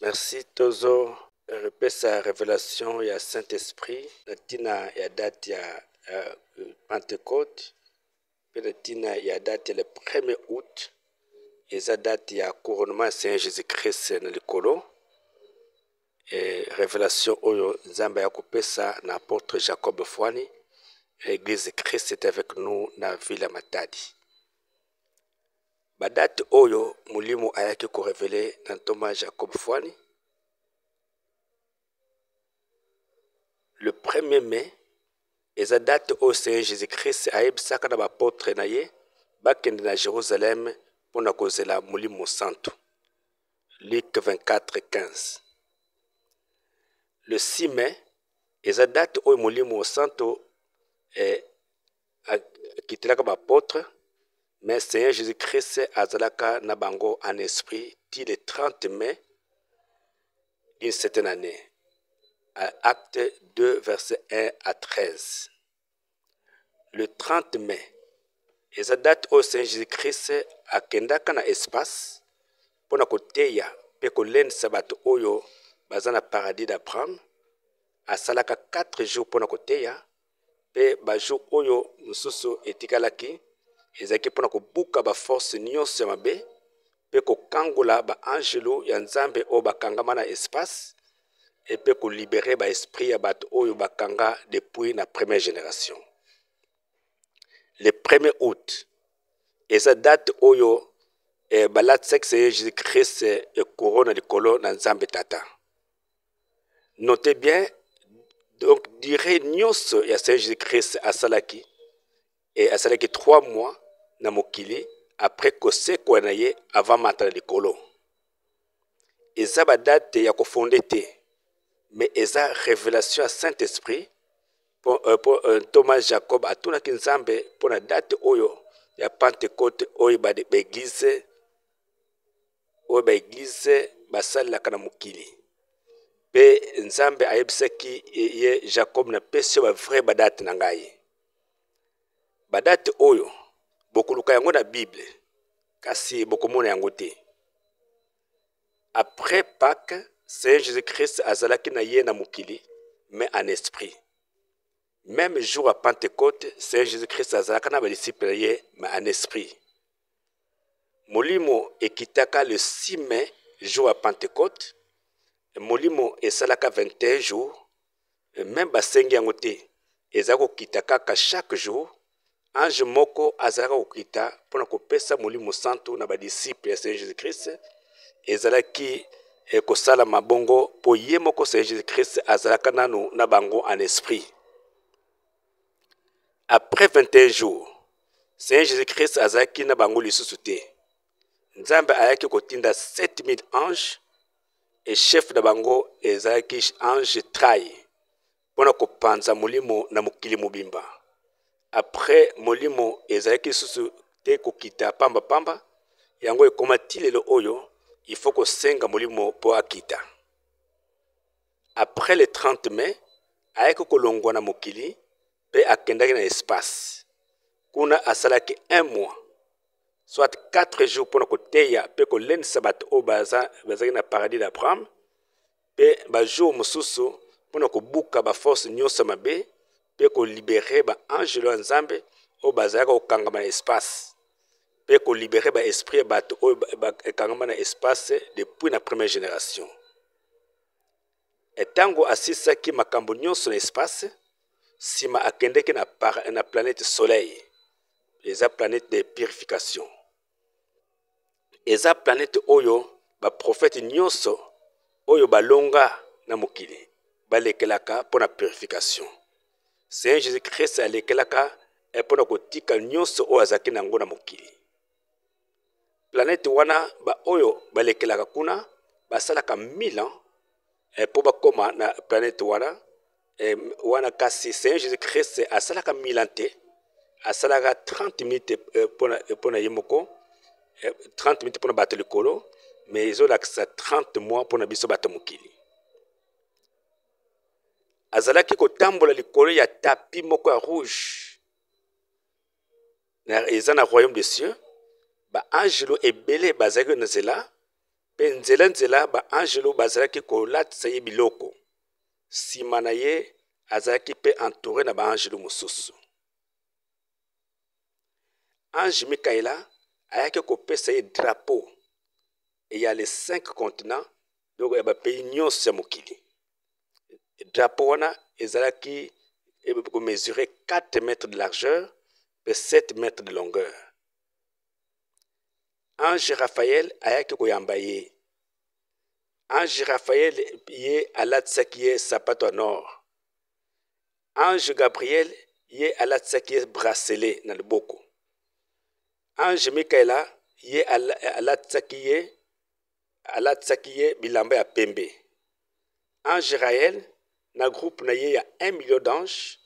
Merci Tozo. Repesa révélation ya Saint-Esprit na tina ya date ya Pentecôte pe na tina ya date ya le 1er août eza date ya couronnement ya Seigneur Jésus-Christ na likolo. Révélation oyo Nzambe ya kopesa na apôtre Jacob Fwani. L'église Christ est avec nous na ville ya Matadi. Badate oyo mulimo ayaki ko révéler na Thomas Jacob Fwani. Le 1er mai, eza date au Seigneur Jésus-Christ ayebisaka na bapôtre na ye bakende na Jérusalem mpona kozela molimo santo. Luc 24:15. Le 6 mai, eza date oyo molimo santo akitelaka bapôtre, mais Seigneur Jésus-Christ azalaka na bango en esprit ti le 30 mai d'une certaine année. Acte 2, versets 1 à 13. Le 30 mai, eza date au Seigneur Jésus-Christ akendaka na espace mpona koteya mpe kolendisa bato oyo baza na paradis d'Abraham. Asalaka 4 jours mpona koteya mpe bajour oyo mosusu etikalaki ezalaki mpona kobuka baforce nyonso ya mabe mpe kokangola baangelo ya Nzambe oyo bakangama na espace epe kolibere baesprit ya bato oyo bakanga depuis na première génération. Le 1er août, eza date oyo balatisaki Seigneur Jésus-Christ ekoro likolo na Nzambe Tata. Notez bien, donc durée nyonso ya Seigneur Jésus-Christ asalaki 3 mois na mokili après kosekwa na ye avant mata na likolo. Eza badate ya kofonde te, mais eza révélation ya Saint-Esprit pour Thomas Jacob atunaki Nzambe mpona date oyo ya Pentecôte oyo baeglize basalelaka na mokili. Mpe Nzambe ayebisaki ye Jacob na pesi oyo bavrai badate na ngai. Badate oyo bokoluka yango na Bible kasi bokomona yango te. Après Pâques, Seigneur Jésus-Christ azalaki na ye na mokili, mais en esprit. Même jour à Pentecôte, Seigneur Jésus-Christ azalaka na badisciple na ye, mais en esprit. Molimo ekitaka le 6 mai, jour à Pentecôte. Molimo esalaka 21 jours. Même basengi yango te, ezalaka kokita kaka chaque jour. Ange moko azalaka kokita mpona kopesa molimo santo na badisciple ya Seigneur Jésus-Christ. Ezalaki kosala mabongo po ye moko Seigneur Jésus-Christ azalaka nano na bango en esprit. Après 21 jours, Seigneur Jésus-Christ azalaki na bango lisusu te. Nzambe ayaki kotinda 7000 anges et chef na bango ezalaki ange Trai mpona kopanza molimo na mokili mobimba. Après molimo ezalaki lisusu te kokita pamba yango ekoma ti lelo oyo il faut kosenga molimo po akita. Après le 30 mai, ayaki kolongwa na mokili pe akendaki na espace. Kuna asalaki 1 mois, soit 4 jours mpona koteya pe kolendisa bato oyo bazalaki na paradis d'Abraham, pe bajour mosusu mpona kobuka baforce nyonso mabe pe kolibere baangelo ya Nzambe oyo bazalaka kokangama na espace pe kolibere baesprit ya bato oyo bakangama na espace depuis na première génération. Etango asisaki makambo nyonso na espace, sima akendeki na planète soleil. Eza planète de purification. Eza planète oyo baprofete nyonso oyo balonga na mokili balekelaka mpona purification. Seigneur Jésus-Christ alekelaka mpona kotika nyonso oyo azalaki nango na mokili. Planète wana oyo balekelaka kuna basalaka 1000 ans po bakoma na planète wana kasi Seigneur Jésus-Christ asalaka 1000 ans te, asalaka 30 minutes mpona ye moko, 30 minutes mpona bato likolo, mais ezolakisa 30 mois mpona biso bato mokili. Azalaki kotambola likolo ya tapi moko ya rouge eza na royaume des cieux. Baangelo ebele bazalaki na nzela mpe nzela baangelo bazalaki kolatisa ye biloko. Nsima na ye azalaki mpe entouré na baangelo mosusu. Ange Mikaela ayaki kopesa ye drapeau eya les 5 continents, donc ya bapays nyonso ya mokili. Drapeau wana ezalaki mesurer 4 mètres de largeur et 7 mètres de longueur. Ange Raphaël ayaki koyamba ye. Ange Raphaël ye alatisaki ye sapato en or. Ange Gabriel ye alatisaki ye bracelet na liboko. Ange Mikaela ye alatisaki ye bilamba ya pembe. Ange Raël na groupe na ye ya 1 million d'anges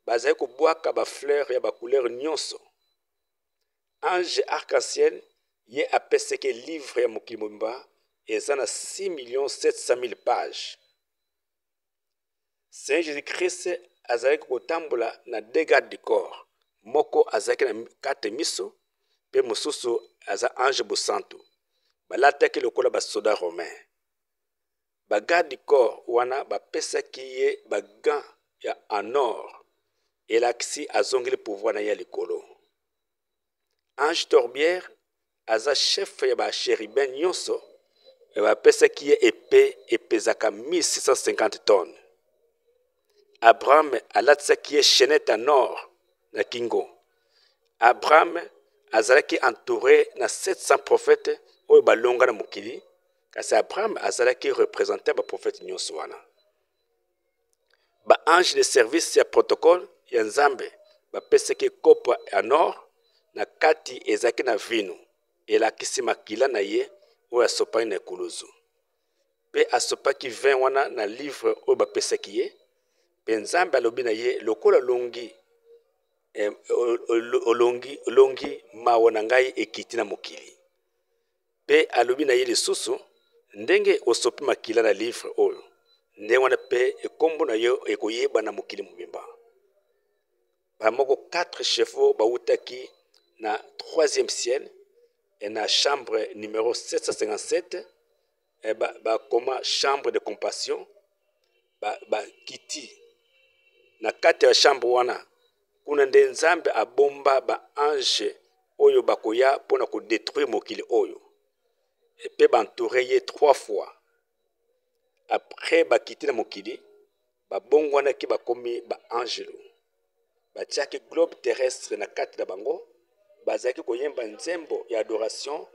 bazali kobwaka ba fleur ya ba couleur nyonso. Ange Arc-en-Ciel ye apesaki livre ya mokili mobimba eza na 6,700,000 pages. Saint Jésus-Christ azalaki kotambola na 2 gardes du corps. Moko azalaki na 4 miso pe mosusu aza ange bosantu. Balataki lokola basoda romain. Bagarde du corps wana bapesaki ye bagants ya en or elakisi azongeli pouvoir na ye likolo. Ange Torbière aza chef ya bachérubin nyonso bapesaki ye épée epezaka 1650 tonnes. Abraham alatisaki ye chaînette en or na kingo. Abraham azalaki entouré na 700 prophètes oyo balonga na mokili. Kasi Abraham azalaki représenté ba prophète nyonso wana. Ba ange de service ya protocole ya Nzambe bapesaki kopo en or na kati ezalaki na vino elakisi makila na ye oyo asopaki na ekuluzu. Pe asopaki vin wana na livre oyo bapesaki ye. Pe Nzambe alobi na ye lokola olongi mawa na ngai ekiti na mokili. Pe alobi na ye lisusu ndenge osopi makila na livre oyo ndenge wana pe ekombo na yo ekoyeba na mokili mobimba. Bamoko 4 chevaux bautaki na 3e ciel et na chambre numéro 757 bakoma chambre de compassion kiti na kati ya chambre wana kuna nde Nzambe abomba ba ange oyo bakoya pona ko détruire mokili oyo. Et pe bantouré ye 3 fois. Après bakiti na mokili babongwanaki bakomi ba angelo. Batiaki globe terrestre na kati na bango bazalaki koyemba nzembo ya adoration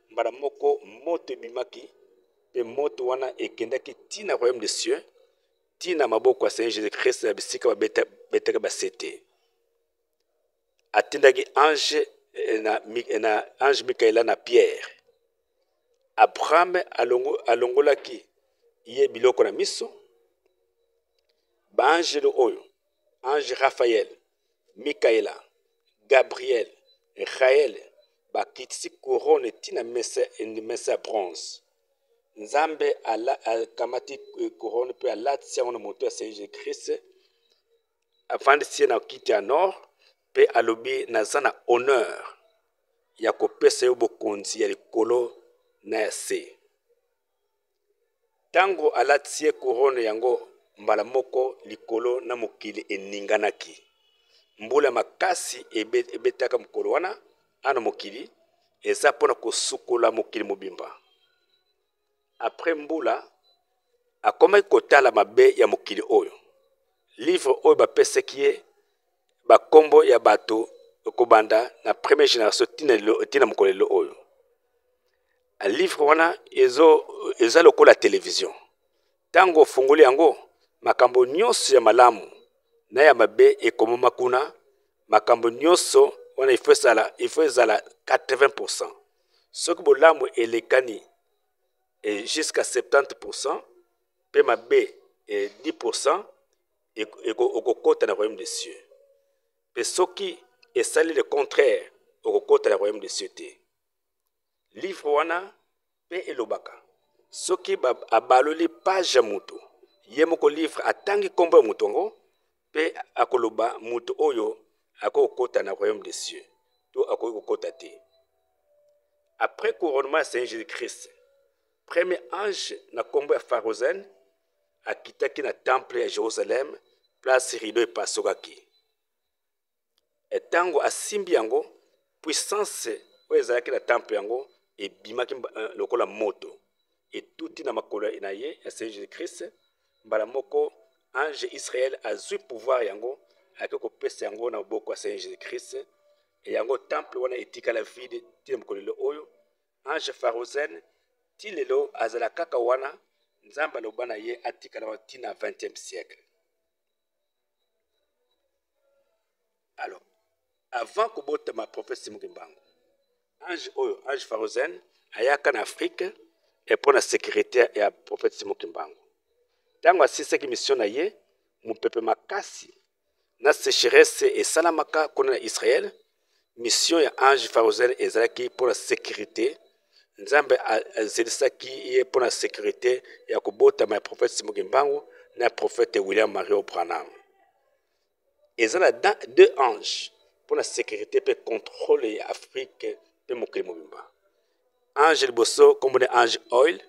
mbala moko moto ebimaki pe moto wana ekendaki tina royaume des cieux tina maboko ya Saint Jésus-Christ na bisika babetaka basete. Atindaki ange na ange Mikaela na Pierre. Abraham alongolaki ye biloko na miso. Baangelo oyo ange Raphaël, Mikaela, Gabriel, Raël bakitisi couronne tina mesa ya bronze. Nzambe akamati couronne pe alatisi yango na moto ya Saint Jésus-Christ avandisi ye na kiti ya nord pe alobi naza na honneur ya kopesa yo bokonzi ya likolo na ya se. Tango alatisi ye couronne yango mbala moko likolo na mokili eninganaki. Mbula makasi ebetaka mokolo wana ana mokili eza mpona kosukola mokili mobimba. Après mbula akomaki kotala mabe ya mokili oyo. Livre oyo bapesaki ye bakombo ya bato kobanda na première génération tina mokolo lelo oyo. Livre wana eza lokola télévision. Tango ofungoli yango makambo nyonso ya malamu na ya mabe ekomoma kuna. Makambo nyonso wana ifo ezala 80%. Soki bolamu elekani jusqu'à 70% pe mabe 10% okokota na royaume des cieux. Pe soki esali le contraire okokota na royaume des cieux te. Livre wana pe elobaka soki abaloli page ya mutu ye moko livre atangi kombo ya mutu ngo pe akoloba mutu oyo akokota na royaume des cieux to akokota te. Après couronnement ya Saint Jésus-Christ premier ange na kombo ya Pharozène akitaki na temple ya Jérusalem place rideau epasukaki. Etango asimbi yango puissance oyo ezalaki na temple yango ebimaki lokola moto etuti na makolo na ye ya Seigneur Jésus-Christ. Mbala moko ange Israël azwi pouvoir yango ake kopesa yango na maboko ya Seigneur Jésus-Christ. E yango temple wana etikala vide tina mokolo lelo oyo ange Pharozène ti lelo azala kaka wana nzambe aloba na ye atikala wana tina 20e siècle. Alors avant kobotama prophète Simon Kimbangu, ange Pharozène ayaka na Afrique et pour la sécurité ya prophète Simon Kimbangu. Tango asisaki mission na ye mopepe makasi na sécheresse esalamaka kuna na Israël, mission ya ange Pharozène ezalaki pour la sécurité. Nzambe azelisaki ye pour la sécurité ya kobotama ya prophète Simon Kimbangu na prophète William Mario Branham. Ezala deux anges pour la sécurité pe contrôle ya Afrique pe mokili mobimba. Ange liboso comme le ange oil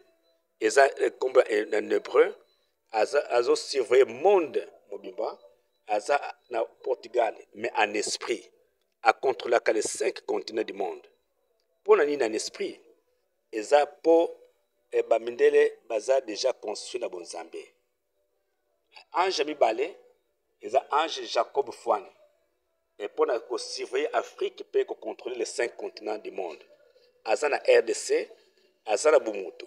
eza comme en hébreu azo surveiller monde mobimba aza na Portugal mais en esprit à contrôler les 5 continents du monde. Pour nani en esprit eza po bamindele baza déjà construit na bonzambe. Ange mibale eza ange Jacob Fouane et pour surveiller Afrique peut contrôler les 5 continents du monde. Aza na RDC aza na Bomoto.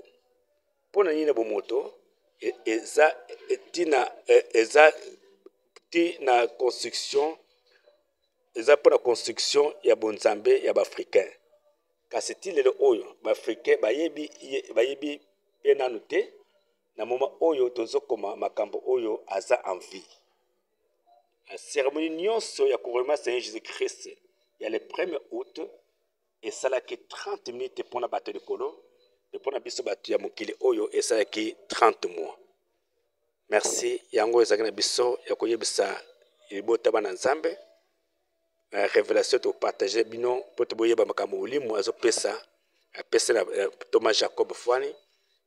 Pour nani na Bomoto eza tina construction eza pour la construction ya bonzambe ya bafricain. Kasi ti lelo oyo bafricain bayebi pe nanu te na moma oyo tozokoma makambo oyo aza en vie. La cérémonie nyonso ya couronnement Seigneur Jésus-Christ ya le 1er août esalaki 30 minutes pour na bato likolo et pour na biso bato ya mokili oyo esalaki 30 mois. Merci yango ezalaki na biso ya koyebisa libota bana nzambe révélation to partager bino po toboyeba makambo ulimu azopesa apesa na Thomas Jacob Fouane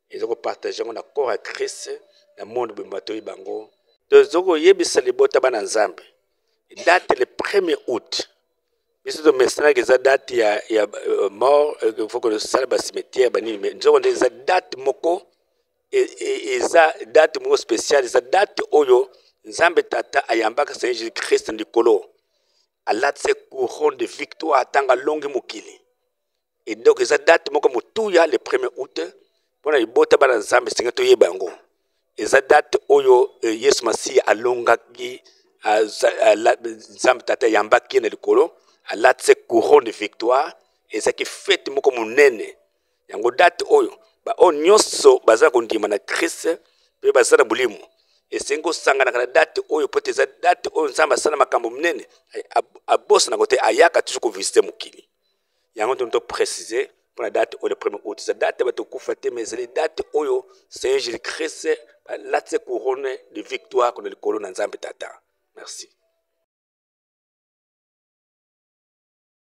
ezoko partager ngo na corps à Christ na monde bimbato ibango tozoko yebisa libota bana nzambe date le 1er août biso to mesana ke za date ya mort il faut que le salba cimetière bani mais nzoko za date moko eza date moko spéciale eza date oyo nzambe tata ayambaka Seigneur Jésus-Christ ndikolo alatse couronne de victoire tanga longue mokili. Et donc eza date moko mutuya le 1er août pona ibota bana nzambe singa to yebango. Eza date oyo Yesu Masiya alongaki nzambe tata yambaki na likolo alatse couronne de victoire ezaki fête moko munene. Yango date oyo ba o nyonso baza kondima na Christ pe baza na bulimu. Esengo sangana kana date oyo pote za date oyo nzamba sana makambo mnene abosa na kote ayaka toujours ko visiter mokili. Yango to préciser pour la date oyo le 1er août za date ba to kufate mais les date oyo Seigneur Jésus-Christ la couronne de victoire qu'on le colon nzambe tata. Merci.